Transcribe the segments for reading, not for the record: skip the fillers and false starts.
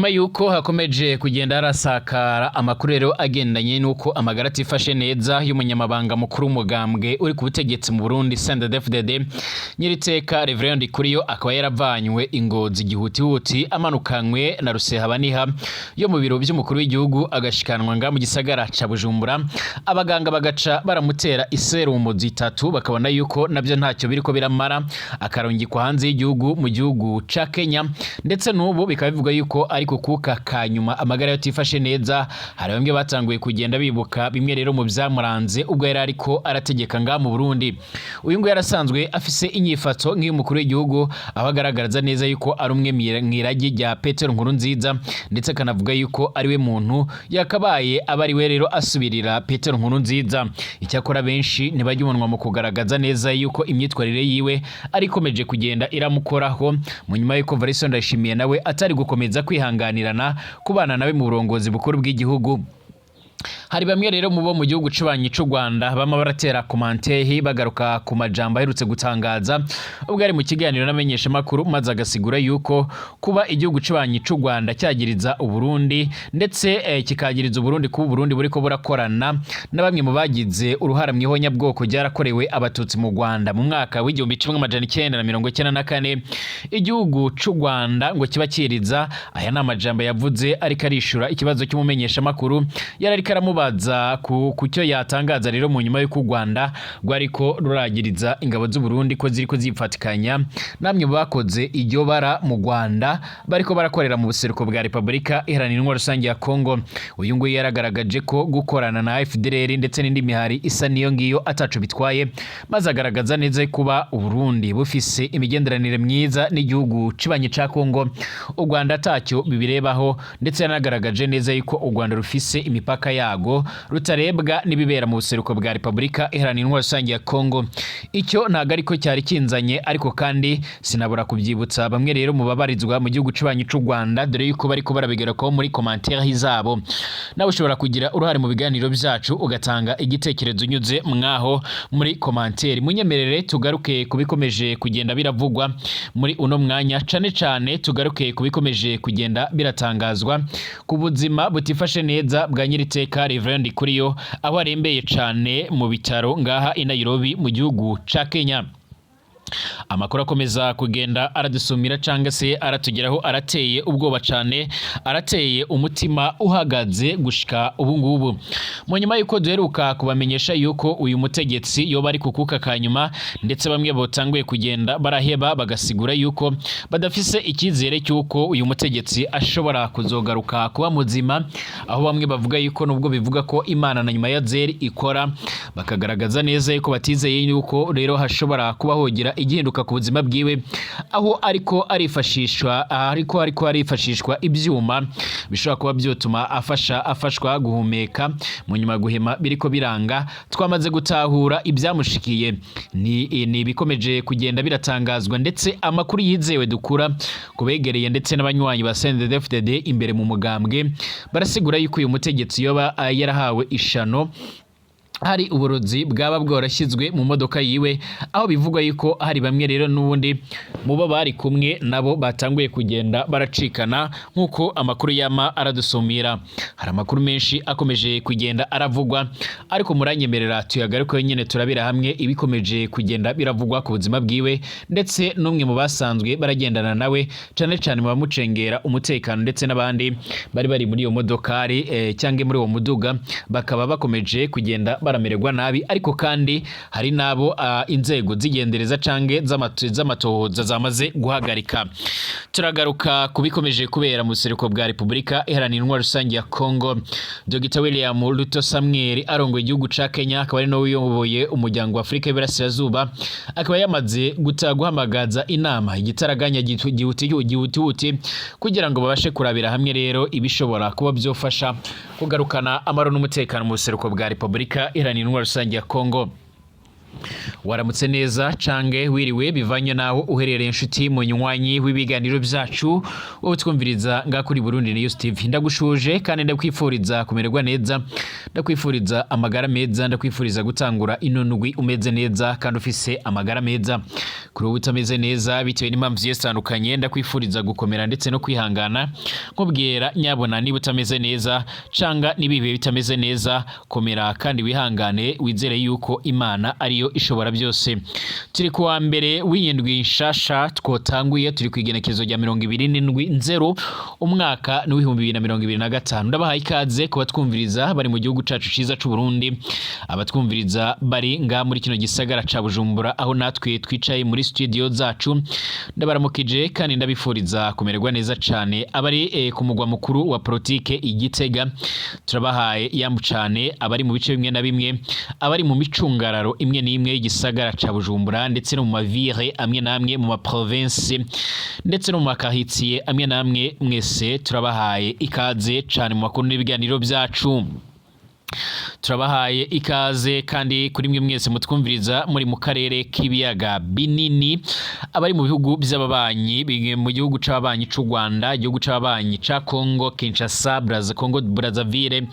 Inyuma yuko hakomeje kugenda harasakara amakuru rero agendanye nuko amagara atifashe neza y'umunyamabanga mukuru w'umugambwe uri ku butegetsi mu Burundi CNDD-FDD Nyiriteka Reverend Ndikuriyo akaba yaravanywe ingozi gihutihuti amanukanywe na Rusehabaniha yo mu biro by'umukuru w'igihugu agashikanwa nga mu gisagara ca Bujumbura. Abaganga bagaca baramutera iserumu zitatu bakabona yuko navyo ntacyo biriko biramara, akarongikwa hanze y'igihugu mu gihugu ca Kenya, ndetse n'ubu bikaba bivuga yuko ariko kuka kanyuma amagara yatifashe neza. Hari bamwe batanguye kugenda bibuka bimwe rero mu byamuranze ubwo yari ariko arategeka nga mu Burundi. Uyu ngo yarasanzwe afise inyifato nk'umukuru w'igihugu, aho agaragaraza neza yuko ari umwe mwiragi rya Petero Nkurunziza, ndetse kanavuga yuko ari we muntu yakabaye abari we rero asubirira Petero Nkurunziza. Icyakora benshi ntibajya umunwa mu kugaragaza neza yuko imyitwarire yiwe arikomeje kugenda iramukoraho, mu nyuma yuko Variso Ndayishimiye nawe atari gukomeza kwihanganirana kubana nawe mu burongozi bukuru bw'igihugu. Hari bamwe rero mu bo mu gihugu c'ubanyi c'u Rwanda bama baratera commentaire bagaruka ku majambo aherutse gutangaza ubwo ari mu kiganiro n'amenyesha makuru, maze agasigura yuko kuba igihugu c'ubanyi c'u Rwanda cyagiriza Uburundi ndetse kikagiriza Uburundi kuba Uburundi buriko burakorana na bamwe mu bagize uruhara mu ihonyabwoko ryarakorewe abatutsi mu Rwanda mu mwaka w'igihumbi 1994 igihugu c'u Rwanda ngo kiba kiriza. Aya ni amajambo yavuze ariko arishura ikibazo cy'umumenyesha makuru yari karamubaza ku cyo yatangaza rero mu nyuma y'uko u Rwanda rwariko ruragiriza ingabo z'u Burundi ko ziriko zifatikanya namwe bakoze iryo bara mu Rwanda bariko barakorera mu buseruko bwa Republika Iharanira Intwaro Rusange ya Kongo. Uyu nguyu yaragaragaje ko gukorana na FDLR ndetse n'indi mihari isa niyo ngiyo ataco bitwaye, maze agaragaza neza kuba u Burundi bufise imigenderanire myiza n'igihugu cibanye ca Kongo, u Rwanda atacyo bibirebaho, ndetse yanagaragaje neza yuko u Rwanda rufise imipaka yago rutarebwa n'ibibera mu buseruko bwa Republika Iharanira Intwaro Rusange ya Kongo. Icyo ntago ariko cyari kinzanye, ariko kandi sinabura kubyibutsa bamwe rero mu babarizwa mu gihugu c'ubanyi c'u Rwanda, dore yuko bariko barabigera ko muri commentaire zabo. Nawe ushobora kugira uruhare mu biganiro byacu ugatanga igitekerezo unyuze mwaho muri commentaire. Munyemerere tugaruke kubikomeje kugenda biravugwa muri uno mwanya, cane tugaruke kubikomeje kugenda biratangazwa ku buzima butifashe neza bwa Nyiriteka Reverend Ndikuriyo, aho arembeye cane mu bitaro ngaha i Nairobi mu gihugu ca Kenya. Amakuru akomeza kugenda aradusumira cyangwa se aratugeraho arateye ubwoba cane, arateye umutima uhagaze gushika ubu ngubu. Mu nyuma yuko duheruka kubamenyesha yuko uyu mutegetsi yoba ari kukuka kanyuma, ndetse bamwe botanguye kugenda baraheba bagasigura yuko badafise ikizere cyuko uyu mutegetsi ashobora kuzogaruka kuba muzima, aho bamwe bavuga yuko nubwo bivuga ko Imana na nyuma ya zeri ikora, bakagaragaza neza yuko batizeye yuko rero hashobora kuba hogira igihinduka ku buzima bwiwe, aho ariko arifashishwa ibyuma bishobora kuba byotuma afashwa guhumeka, mu nyuma guhema biriko biranga. Twamaze gutahura ibyamushikiye, ni bikomeje kugenda biratangazwa, ndetse amakuru yizewe dukura kubegereye ndetse n'abanywanyi ba CNDD-FDD imbere mu mugambwe barasigura yuko uyu mutegetsi yoba yarahawe ishano, hari uburozi bwaba bworashyizwe mu modoka yiwe, aho bivugwa yuko hari bamwe rero n'ubundi mubo bari kumwe nabo batanguye kugenda baracikana nk'uko amakuru yama aradusumira. Hari amakuru menshi akomeje kugenda aravugwa, ariko muranyemerera tuyagaruke nyine turabira hamwe ibikomeje kugenda biravugwa ku buzima bwiwe, ndetse n'umwe mu basanzwe baragendana nawe cane mu bamucengera umutekano, ndetse n'abandi bari muri iyo modokari cyangwa muri uwo muduga bakaba bakomeje kugenda baramererwa nabi. Ariko kandi hari nabo inzego zigendereza cange z'amatohoza zamaze guhagarika. Turagaruka kubikomeje kubera mu buseruko bwa Republika Iharanira Intwaro Rusange ya Kongo. Dr. William Ruto Samuel arongoye igihugu ca Kenya, akaba ari no uyoboye umuryango wa Afrika y'Iburasirazuba, akaba yamaze guhamagaza inama igitaraganya gihutihuti kugira ngo babashe kurabira hamwe rero ibishobora kuba byofasha kugarukana amaro n'umutekano mu buseruko bwa Republika Iharanira Intwaro Rusange ya Kongo. Waramutse neza cange wiriwe bivanye naho uherereye inshuti mu nywanyi w'ibiganiro byacu wowe twumviriza nga kuri Burundi News TV. Ndagushuje kandi ndakwifuriza kumererwa neza ndakwifuriza amagara meza, ndakwifuriza gutangura ino ndwi umeze neza kandi ufise amagara meza. Kuri wowe utameze neza bitewe n'impamvu zigiye zitandukanye, ndakwifuriza gukomera ndetse no kwihangana, nkubwira nyabona niba utameze neza canga nibihe bitameze neza, komera kandi wihangane, wizere yuko Imana ariyo ishobora byose. Turi kuwa mbere w'iyindwi nshasha twotanguye, turi kwigenekezo rya 27/0 umwaka ni 2025. Ndabahaye ikaze kuba twumviriza bari mu gihugu cacu ciza c'u Burundi, abatwumviriza bari nga muri kino gisagara ca Bujumbura aho natwe twicaye muri studio zacu, ndabaramukije kandi ndabifuriza kumererwa neza cane. Abari ku mugwa mukuru wa politike Igitega turabahaye yambu cane, abari mu bice bimwe na bimwe, abari mu micungararo imwe n'imwe y'igisagara ca Bujumbura ndetse no mu mavire amwe namwe, mu ma province ndetse no mu makaritsiye amwe namwe, mwese turabahaye ikaze cane mu makuru n'ibiganiro byacu. Turabahaye ikaze kandi kuri mwe mwese mutwumviriza muri mu karere k'ibiyaga binini, abari mu bihugu by'ababanyi, mu gihugu c'ababanyi c'u Rwanda, igihugu c'ababanyi ca Congo Kinshasa, Congo Brazzaville,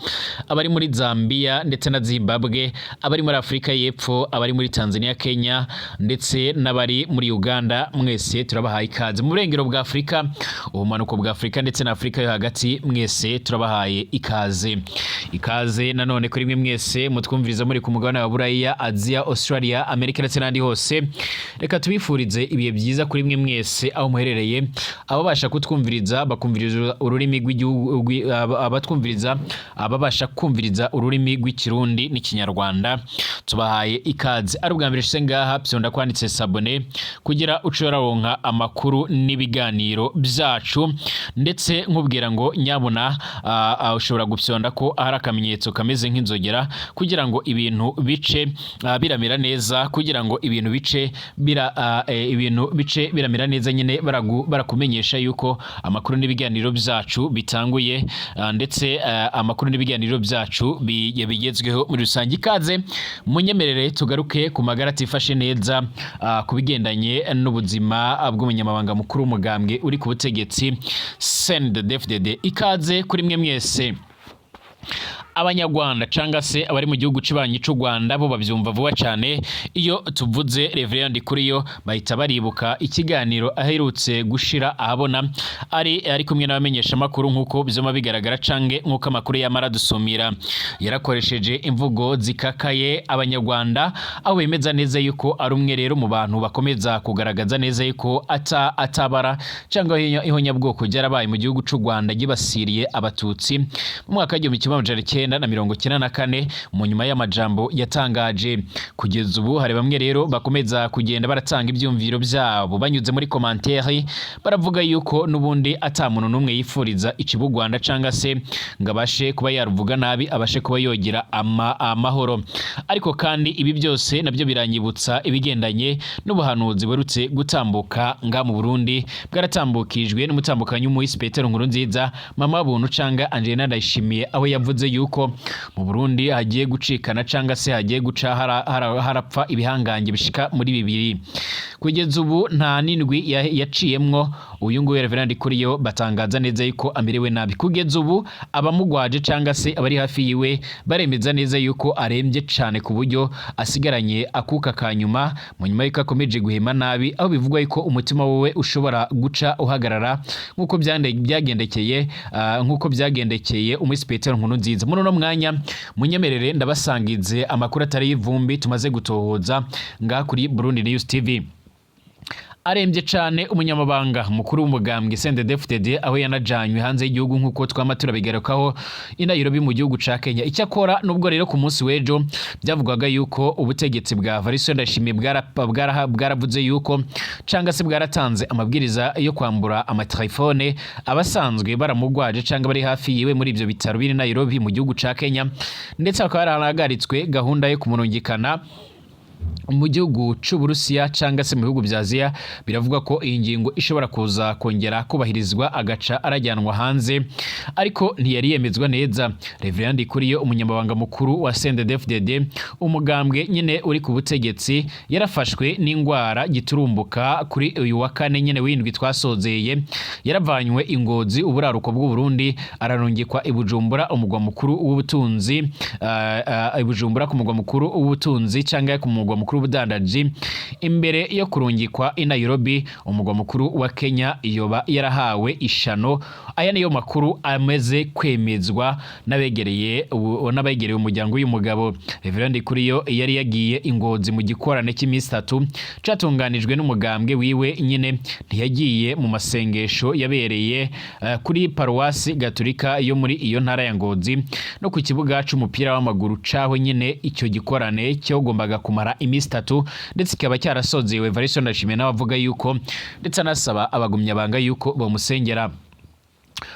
abari muri Zambia ndetse na Zimbabwe, abari muri Afrika y'Epfo, abari muri Tanzania, Kenya ndetse n'abari muri Uganda, mwese turabahaye ikaze. Mu burengero bwa Afrika, ubumanuko bwa Afrika ndetse na Afrika yo hagati, mwese turabahaye ikaze. Ikaze nanone kuri mwe mwese mutwumviriza muri ku mugabane wa Buraya, Asia, Australia, Amerika ndetse n'andi hose. Reka tubifurize ibihe byiza kuri mwe mwese aho muherereye, ababasha kutwumviriza bakumviriza ururimi rw'igihugu, abatwumviriza ababasha kumviriza ururimi rw'ikirundi n'ikinyarwanda, tubahaye ikaze. Ari ubwa mbere shise ngaha byonda kwanditse sabone kugira ucora ronka amakuru n'ibiganiro byacu, ndetse nkubwira ngo nyabona ushobora gupyonda ko ahari akamenyetso kameze nk'inzogera kugira ngo ibintu bice biramera neza, kugira ngo ibintu bice biramera neza nyine, barakumenyesha yuko amakuru n'ibiganiro byacu bitanguye, ndetse amakuru n'ibiganiro byacu bigezweho muri rusange. Ikaze munyemerere tugaruke ku magara atifashe neza, ku bigendanye n'ubuzima bw'umunyamabanga mukuru w'umugambwe uri ku butegetsi CNDD-FDD. Ikaze kuri mwe mwese. Abanyarwanda canga se abari mu gihugu cibanyi c'u Rwanda bo bavyumva vuba cane iyo tuvuze Reverend Ndikuriyo, bahita baribuka ikiganiro aherutse gushira ahabona ari kumwe n'abamenyesha makuru, nkuko bizoma bigaragara cange nkuko amakuru yamara dusumira. Yarakoresheje imvugo zikakaye Abanyarwanda, aho bemeza neza yuko ari umwe rero mu bantu bakomeza kugaragaza neza yuko atabara canga ihonyabwoko ryarabaye mu gihugu c'u Rwanda gibasiriye abatutsi mu mwaka w'1994 mu nyuma y'amajambo yatangaje. Kugeza ubu hari bamwe rero bakomeza kugenda baratanga ibyumviro byabo banyuze muri commentaire, baravuga yuko nubundi ata muntu numwe yifuriza ikibu Rwanda canga se ngabashe kuba yaruvuga nabi, abashe kuba yogira amahoro. Ariko kandi ibi byose nabyo biranyibutsa ibigendanye n'ubuhanuzi burutse gutambuka nga mu Burundi, bwaratambukijwe n'umutambukanyi w'umuhisi Petero Nkurunziza, mama buntu canga Angelina Ndayishimiye, aho yavuze yuko mu Burundi hagiye gucikana canga se hagiye guca harapfa ibihangange bishika muri 2. Kugeza ubu nta nindwi yaciyemwo uyu nguyu Reverend Ndikuriyo batangaza neza yuko amerewe nabi. Kugeza ubu abamugwaje canga se abari hafi yiwe baremeza neza yuko arembye cane ku buryo asigaranye akuka kanyuma mu nyuma yuko akomeje guhema nabi, aho bivugwa yuko umutima wowe ushobora guca uhagarara nkuko byagendekeye umuhisi Petero Nkurunziza. Muri no mwanya munyemerere ndabasangize amakuru atari y'ivumbi tumaze gutohoza nga kuri Burundi News TV. Arembye cane umunyamabanga mukuru w'umugambwe CNDD-FDD, aho yanajanywe hanze y'igihugu nkuko twamatura bigarukaho i Nairobi mu gihugu ca Kenya. Icyakora nubwo rero ku munsi w'ejo byavugwaga yuko ubutegetsi bwa Variston Ndayishimiye bwaravuze yuko canga se bwaratanze amabwiriza yo kwambura amatelefone abasanzwe baramugwaje canga bari hafi yiwe muri ivyo bitaro biri Nairobi mu gihugu ca Kenya, ndetse akaba yarahagaritswe gahunda yo kumurungikana mu gihugu c'Uburusiya canga se mu bihugu vya Aziya biravuga ko iyi ngingo ishobora kuza kongera kubahirizwa agaca arajyanwa hanze ariko ntiyari yemezwa neza. Reverend Ndikuriyo umunyamabanga mukuru wa CNDD-FDD umugambwe nyene uri ku butegetsi yarafashwe n'ingwara giturumbuka kuri uyu wa kane nyene w'indwi twasozeye, yaravanywe ingozi uburaruko bw'u Burundi ararungikwa ibujumbura umugwa mukuru w'ubutunzi ibujumbura ku mugwa mukuru w'ubutunzi canga ku mugwa mukuru w'ubudandaji imbere yo kurungikwa i Nairobi umugwa mukuru wa Kenya yoba yarahawe ishano. Aya niyo makuru ameze kwemezwa n'abegereye umuryango w'umugabo. Reverend Ndikuriyo yari yagiye ingozi mu gikorane cy'iminsi 3 catunganijwe n'umugambwe wiwe nyine, ntiyagiye mu masengesho yabereye kuri paruwasi gatolika yo muri iyo ntara ya Ngozi no ku kibuga c'umupira w'amaguru caho nyine icyo gikorane cyogombaga kumara iminsi 3 ndetse kikaba cyarasozewe. Evariste Ndayishimiye nawe avuga yuko ndetse anasaba abagumyabanga yuko bamusengera.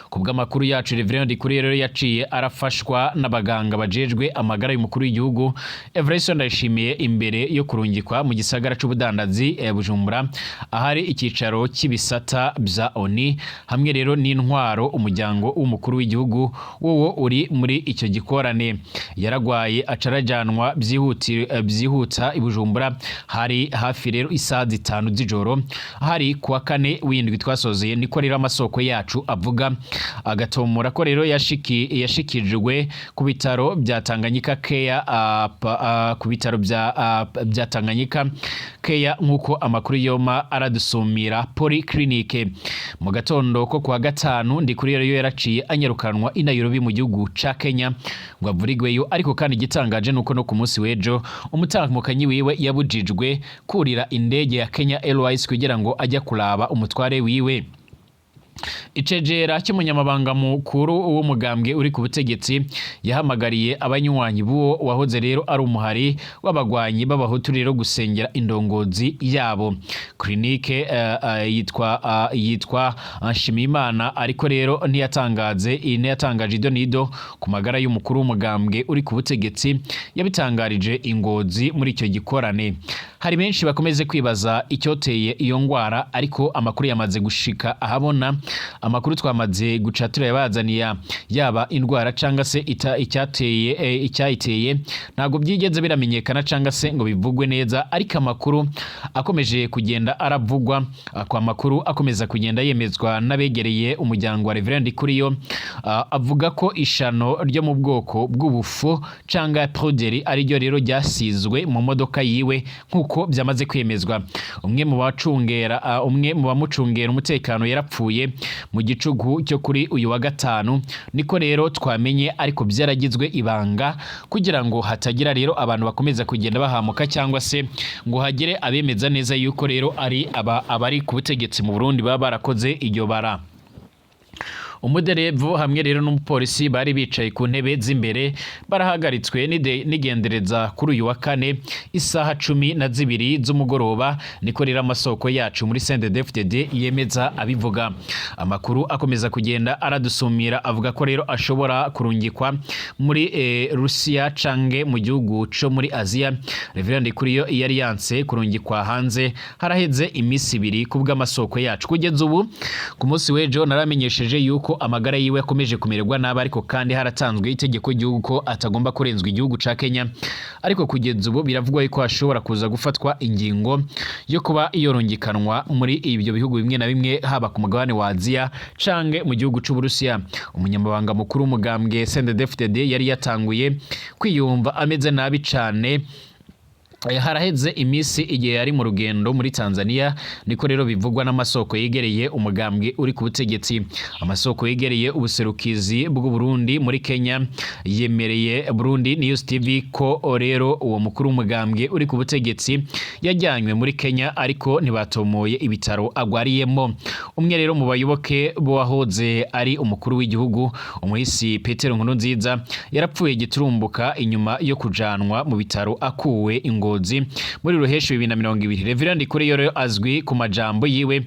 Kubw'amakuru yacu Reverend Ndikuriyo rero yaciye arafashwa n'abaganga bajejwe amagara y'umukuru w'igihugu Evariste Ndayishimiye imbere yo kurungikwa mu gisagara c'ubudandazi Bujumbura ahari ikicaro cy'ibisata bya ONU hamwe rero n'intwaro umuryango w'umukuru w'igihugu wowo uri muri icyo gikorane. Yaragwaye acarajanwa byihuta ibujumbura hari hafi rero isaha 5 z'ijoro hari kuwa kane w'indwi twasozeye, niko rero amasoko yacu avuga agatomora ko rero yashikijwe ku bitaro bya Tanganyika Care ku bitaro bya Tanganyika Care nkuko amakuru yoma aradusumira Polyclinique. Mu gatondo ko kwa gatanu Ndikuriyo rero yaraciye anyarukanwa i Nairobi mu gihugu ca Kenya ngo avurigweyo, ariko kandi gitangaje nuko no ku munsi w'ejo umutamukanyi wiwe yabujijwe kurira indege ya Kenya Airways kugira ngo ajya kuraba umutware wiwe. Icegera cy'umunyamabanga mukuru w'umugambwe uri ku butegetsi yahamagariye abanywanyi buwo wahoze rero ari umuhari w'abagwanyi b'abahutu rero gusengera indongozi yabo. Clinique yitwa Nshimiyimana ariko rero ntiyatangaje idonido ku magara y'umukuru w'umugambwe uri ku butegetsi, yabitangarije ingozi muri icyo gikorane. Hari benshi bakomeze kwibaza icyoteye iyo ngwara, ariko amakuru yamaze gushika ahabona. Amakuru twamaze gucatura yabazaniya yaba indwara canga se icyayiteye ntago byigeze biramenyekana canga se ngo bivugwe neza, ariko amakuru akomeje kugenda aravugwa, kwa makuru akomeza kugenda yemezwa n'abegereye umuryango wa Reverend Ndikuriyo. Avuga ko ishano ryo mu bwoko bw'ubufu canga proderi ari ryo rero ryasizwe mu modoka yiwe nkuko byamaze kwemezwa. Umwe mu bamucungera umutekano yarapfuye mu gicugu cyo kuri uyu wa gatanu, niko rero twamenye, ariko byaragizwe ibanga kugira ngo hatagira rero abantu bakomeza kugenda bahamuka cyangwa se ngo hagire abemeza neza yuko rero ari abari ku butegetsi mu Burundi baba barakoze iryo bara. Umuderevu hamwe rero n'umupolisi bari bicaye ku ntebe z'imbere barahagaritswe nigendereza kuri uyu wa kane isaha 12 z'umugoroba, niko rero amasoko yacu muri CNDD-FDD yemeza abivuga. Amakuru akomeza kugenda aradusumira avuga ko rero ashobora kurungikwa muri Rusiya cange mu gihugu cyo muri Aziya. Reverend Ndikuriyo yari yanse kurungikwa hanze haraheze imisi 2 kubw'amasoko yacu. Kugeza ubu ku munsi w'ejo naramenyesheje yuko amagara yiwe yakomeje kumererwa nabi, ariko kandi haratanzwe itegeko ry'igihugu ko atagomba kurenzwa igihugu ca Kenya, ariko kugeza ubu biravugwa ko ashobora kuza gufatwa ingingo yo kuba iyorongikanwa muri ibyo bihugu bimwe na bimwe, haba ku mugabane wa Aziya cange mu gihugu c'Uburusiya. Umunyamabanga mukuru w'umugambwe CNDD-FDD yari yatanguye kwiyumva ameze nabi cane haraheze imisi igihe yari mu rugendo muri Tanzania, niko rero bivugwa n'amasoko yegereye umugambwe uri ku butegetsi. Amasoko yegereye ubuserukizi bw'u Burundi muri Kenya yemereye Burundi News TV ko rero uwo mukuru w'umugambwe uri ku butegetsi yajyanywe muri Kenya, ariko ntibatomoye ibitaro agwariyemo. Umwe rero mu bayoboke bo wahoze ari umukuru w'igihugu umuhisi Petero Nkurunziza yarapfuye giturumbuka inyuma yo kujanwa mu bitaro akuwe ingo Ngozi muri ruheshi 2020. Reverend Ndikuriyo rero azwi ku majambo yiwe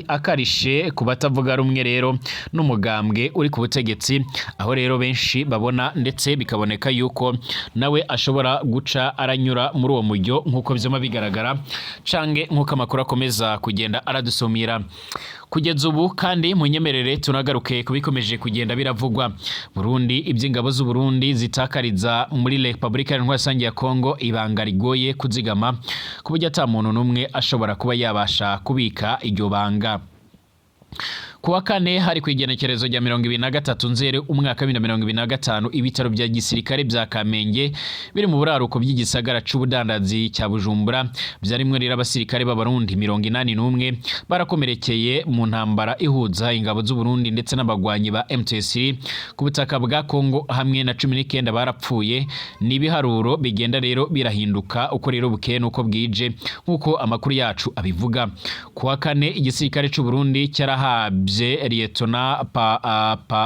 akarishe ku batavuga rumwe rero n'umugambwe uri ku butegetsi, aho rero benshi babona ndetse bikaboneka yuko nawe ashobora guca aranyura muri uwo mujyo nk'uko bizoma bigaragara cange nk'uko amakuru akomeza kugenda aradusumira kugeza ubu. Kandi munyemerere tunagaruke kubikomeje kugenda biravugwa. Burundi, iby'ingabo z'u Burundi zitakariza muri Republika Iharanira ya Kongo ibanga rigoye kuzigama ku buryo ata muntu n'umwe ashobora kuba yabasha kubika iryo banga. Kuwa kane hari kwigenekerezo rya 2023 Nzeri umwaka 2025 ibitaro bya gisirikare bya Kamenge biri mu buraruko by'igisagara c'ubudandazi cya Bujumbura byarimwe rero abasirikare b'abarundi 81 barakomerekeye mu ntambara ihuza ingabo z'u Burundi ndetse n'abagwanyi ba M23 ku butaka bwa Kongo, hamwe na 19 barapfuye. Nibiharuro bigenda rero birahinduka uko rero bukeye nuko bwije nkuko amakuru yacu abivuga. Kuwa kane igisirikare c'u Burundi cyarahabye Lietona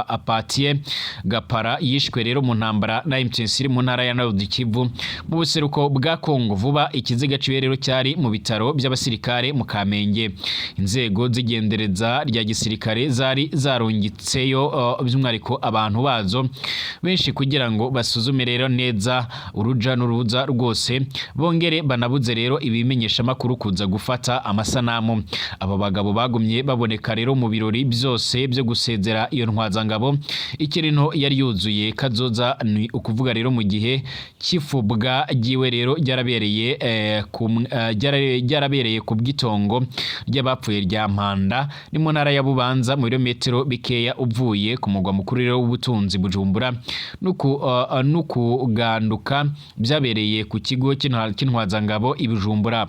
Apatie Gapara yishwe rero mu ntambara na M23 mu ntara ya Nord Kivu mu buseruko bwa Kongo. Vuba ikiziga ciwe rero cyari mu bitaro by'abasirikare mu Kamenge. Inzego zigendereza rya gisirikare zari zarungitseyo by'umwariko abantu bazo benshi kugira ngo basuzume rero neza uruja n'uruza rwose, bongere banabuze rero ibimenyesha makuru kuza gufata amasanamu. Aba bagabo bagumye baboneka rero mu birori byose byo gusezera iyo ntwazangabo. Ikirinto yari yuzuye kazoza, ni ukuvuga rero mu gihe kifubwa giwe rero ryarabereye ku bw'itongo ry'abapfuye rya Mpanda ni mu ntara ya Bubanza mu birometero bikeya uvuye ku mugwa mukuru rero w'ubutunzi Bujumbura. Nukuganduka byabereye ku kigo cy'intwazangabo i Bujumbura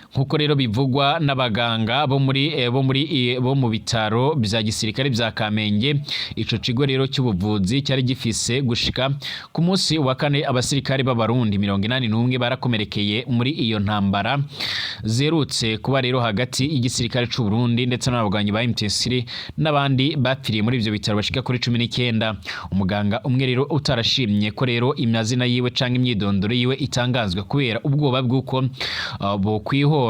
nkuko rero bivugwa n'abaganga bo mu bitaro bya gisirikare bya Kamenge. Ico kigo rero cy'ubuvuzi cyari gifise gushika ku munsi wa kane abasirikare b'abarundi 81 barakomerekeye muri iyo ntambara zerutse kuba rero hagati y'igisirikare c'u Burundi ndetse n'abagwanyi ba M23 n'abandi bapfiriye muri ivyo bitaro bashika kuri 19. Umuganga umwe rero utarashimye ko rero imazina yiwe canke imyidondoro yiwe itangazwe kubera ubwoba bw'uko bo kwihora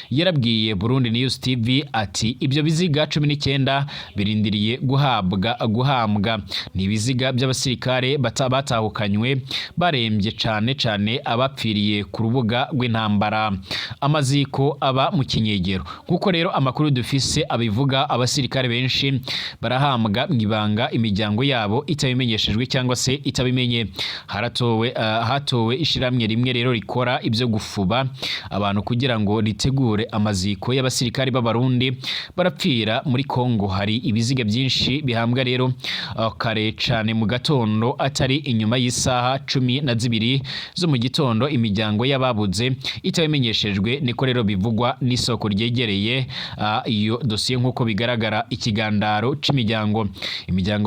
yarabwiye Burundi News TV ati ibyo biziga 19 birindiriye guhambwa. Ni ibiziga by'abasirikare batahukanywe barembye cane abapfiriye ku rubuga rw'intambara. Amaziko aba mu kinyegero kuko rero amakuru dufise abivuga abasirikare benshi barahambwa mwibanga imiryango yabo itabimenyeshejwe cyangwa se itabimenye. Hatowe ishiramwe rimwe rero rikora ibyo gufuba abantu kugira ngo ritegure amaziko y'abasirikari b'abarundi barapfira muri Kongo. Hari ibiziga byinshi bihambwa rero kare cane mu gatondo atari inyuma y'isaha 12 zo mu gitondo imiryango y'ababuze itabimenyeshejwe, niko rero bivugwa n'isoko ryegereye iyo dosiye nkuko bigaragara. Ikigandaro c'imiryango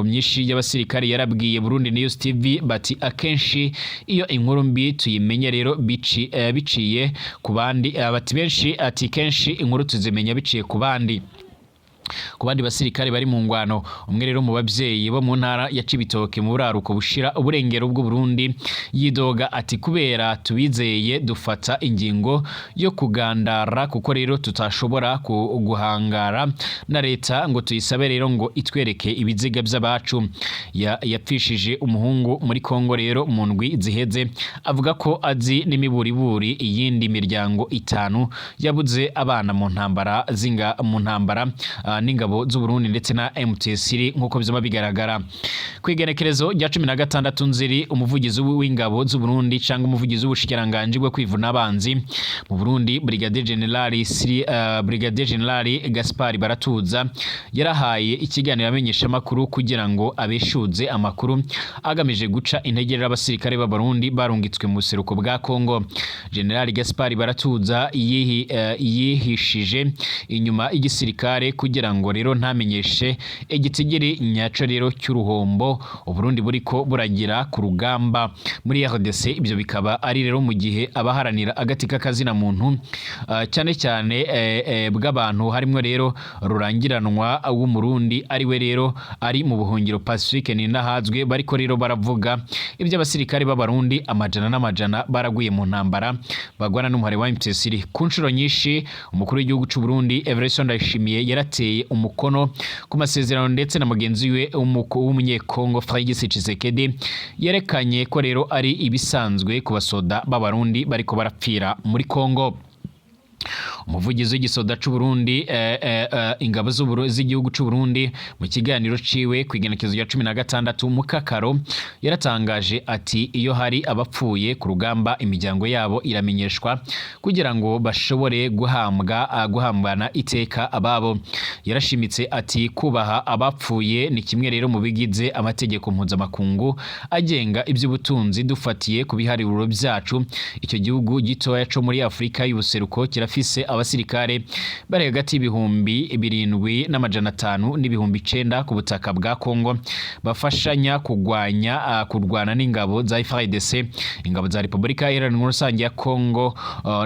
myinshi y'abasirikari yarabwiye Burundi News TV bati akenshi iyo inkuru mbi tuyimenye rero biciye ku bandi, bati benshi ati kenshi inkuru tuzimenya biciye ku bandi basirikare bari mu ngwano. Umwe rero mu bavyeyi bo mu ntara ya Cibitoke mu buraruko bushira uburengero bw'u Burundi yidoga ati kubera tubizeye dufata ingingo yo kugandara kuko rero tutashobora guhangara na leta ngo tuyisabe rero ngo itwereke ibiziga by'abacu. Yapfishije umuhungu muri Kongo rero mu ndwi ziheze, avuga ko azi n'imiburiburi iyindi miryango 5 yabuze abana mu ntambara n'ingabo z'u Burundi ndetse na M23 nkuko bizoma bigaragara. Kwigenekerezo rya 16 Nzeri umuvugizi w'ingabo z'u Burundi cyangwa umuvugizi w'ubushikiranganje bwo kwivuna abanzi mu Burundi Brigadier General Gaspard Baratuza yarahaye ikiganiro amenyesha makuru kugira ngo abeshuze amakuru agamije guca integerera abasirikare b'abarundi barungitswe mu seruko bwa Kongo. General Gaspard Baratuza yihishije inyuma igisirikare kugira kugira ngo rero ntamenyeshe igitigiri nyaco rero cy'uruhombo Uburundi buriko buragira ku rugamba muri RDC. Ibyo bikaba ari rero mu gihe abaharanira agatika kazina muntu cyane cyane bw'abantu harimo rero rurangiranwa w'umurundi ari we rero ari mu buhungiro Pacifique Ninahazwe bariko rero baravuga ibyo abasirikare b'abarundi amajana n'amajana baraguye mu ntambara bagwana n'umuhare wa M23. Ku nshuro nyinshi umukuru w'igihugu cy'u Burundi Evariste Ndayishimiye yarateye umukono ku masezerano ndetse na mugenzi we w'umunyekongo Félix Tshisekedi yerekanye ko rero ari ibisanzwe ku basoda b'abarundi bariko barapfira muri Kongo. Umuvugizi w'igisoda c'u Burundi ingabo z'igihugu c'u Burundi mu kiganiro ciwe kwigenekezo ya 16 mu Kakaro yaratangaje ati iyo hari abapfuye ku rugamba imiryango yabo iramenyeshwa kugira ngo bashobore guhambana iteka ababo. Yarashimitse ati kubaha abapfuye ni kimwe rero mu bigize amategeko mpuzamakungu agenga iby'ubutunzi. Dufatiye ku biharuro byacu icyo gihugu gitoya co muri Afrika y'ubuseruko kirafise abasirikare bari hagati y'ibihumbi 7,500 n'ibihumbi 9 ku butaka bwa Kongo bafashanya kurwana n'ingabo za FARDC, ingabo za Repubulika Iharanira Rusange ya Kongo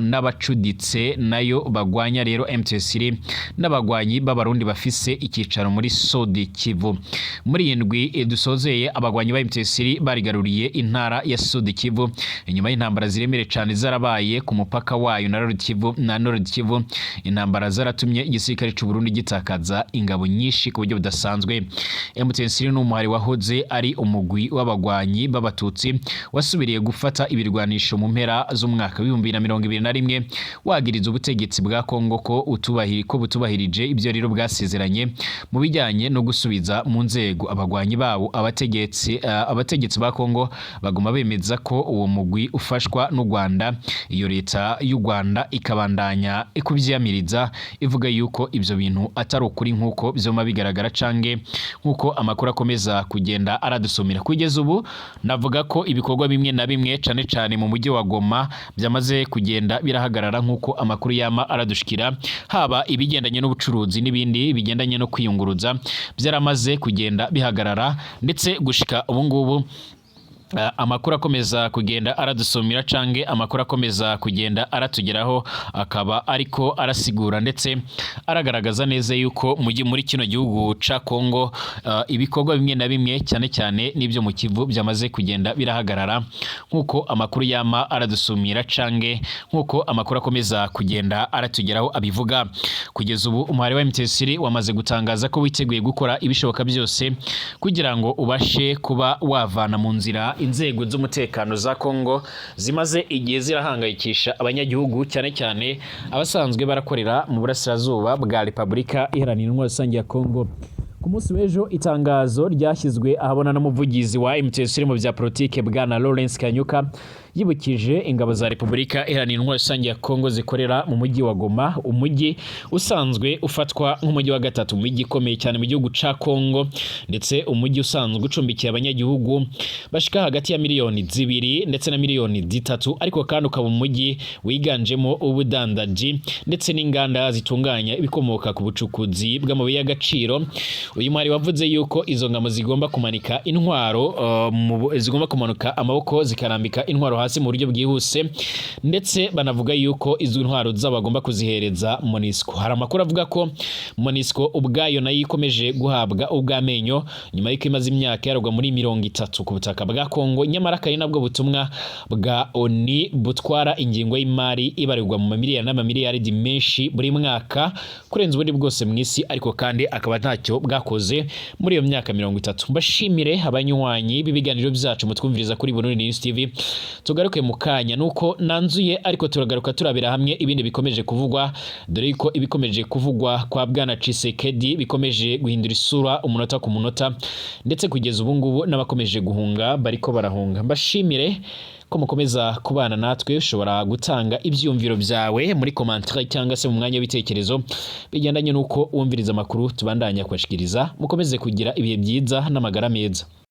n'abacuditse nayo bagwanya rero M23 n'abagwanyi b'abarundi bafise ikicaro muri Sud Kivu. Muri indwi dusozeye abagwanyi ba M23 barigaruriye intara ya Sud Kivu inyuma y'intambara ziremere cyane zarabaye ku mupaka wayo na Nord Kivu. Intambara zaratumye igisirikare cy'u Burundi gitakaza ingabo nyinshi ku buryo budasanzwe. M23 n'umuhari wahoze ari umugwi w'abagwanyi b'abatutsi wasubiriye gufata ibirwanisho mu mpera z'umwaka wa 2021 wagiriza ubutegetsi bwa Kongo ko butubahirije ibyo rero bwasezeranye mu bijyanye no gusubiza mu nzego abagwanyi babo. Abategetsi ba Kongo baguma bemeza ko uwo mugwi ufashwa n'u Rwanda. Iyo leta y'u Rwanda ikabandanya ikubyamiriza ivuga yuko ibyo bintu atari ukuri nkuko byoma bigaragara cange nkuko amakuru akomeza kugenda aradusomera. Kugeza ubu navuga ko ibikorwa bimwe na bimwe cane mu mujyi wa Goma byamaze kugenda birahagarara nkuko amakuru yama aradushikira, haba ibigendanye n'ubucuruzi n'ibindi bigendanye no kwiyunguruza byaramaze kugenda bihagarara, ndetse gushika ubu ngubu amakuru akomeza kugenda aradusomera cange amakuru akomeza kugenda aratugeraho akaba ariko arasigura ndetse aragaragaza neza yuko muri kino gihugu ca Kongo ibikorwa bimwe na bimwe cyane n'ibyo mu Kivu byamaze kugenda birahagarara nkuko amakuru yama aradusomera cange nkuko amakuru akomeza kugenda aratugeraho abivuga. Kugeza ubu umuhari wa M23 wamaze gutangaza ko witeguye gukora ibishoboka byose kugira ngo ubashe kuba wavana mu nzira inzego z'umutekano za Kongo zimaze igihe zirahangayikisha abanyagihugu cyane abasanzwe barakorera mu burasirazuba bwa Repubulika Iharanira Rusange ya Kongo. Ku munsi w'ejo itangazo ryashyizwe ahabona n'umuvugizi wa M23 mu bya politike bwana Lawrence Kanyuka yibukije ingabo za Repubulika Iharanira Rusange ya Kongo zikorera mu mujyi wa Goma, umujyi usanzwe ufatwa nk'umujyi wa gatatu mu mujyi ikomeye cyane mu gihugu ca Kongo, ndetse umujyi usanzwe ucumbikiye abanyagihugu bashika hagati ya miliyoni 2 ndetse na miliyoni 3, ariko kandi ukaba umujyi wiganjemo ubudandaji ndetse n'inganda zitunganya ibikomoka ku bucukuzi bw'amabuye y'agaciro. Uyu mwari wavuze yuko izo ngamo zigomba kumanika intwaro zigomba kumanuka amaboko zikarambika intwaro hasi mu buryo bwihuse, ndetse banavuga yuko izo ntwaro z'abagomba kuzihereza MONUSCO. Hari amakuru avuga ko MONUSCO ubwayo nayo ikomeje guhabwa ubwamenyo nyuma y'uko imaze imyaka yaragwa muri 30 ku butaka bwa Kongo, nyamara kari nabwo butumwa bwa ONU butwara ingingo y'imari ibarirwa mu mamiliyari n'amamiliyari menshi buri mwaka kurenza ubundi bwose mu isi, ariko kandi akaba ntacyo bwakoze muri iyo myaka 30. Mbashimire abanywanyi b'ibiganiro byacu mutwumviriza kuri Burundi News TV. Tugaruke mu kanya nuko nanzuye, ariko turagaruka turabira hamwe ibindi bikomeje kuvugwa, dore ko ibikomeje kuvugwa kwa bwana Tshisekedi bikomeje guhindura isura umunota ku munota, ndetse kugeza ubu ngubu n'abakomeje guhunga bariko barahunga. Mbashimire ko mukomeza kubana natwe. Ushobora gutanga ibyumviro byawe muri commentaire cyangwa se mu mwanya w'ibitekerezo bigendanye nuko wumviriza amakuru tubandanya kwashikiriza. Mukomeze kugira ibihe byiza n'amagara meza.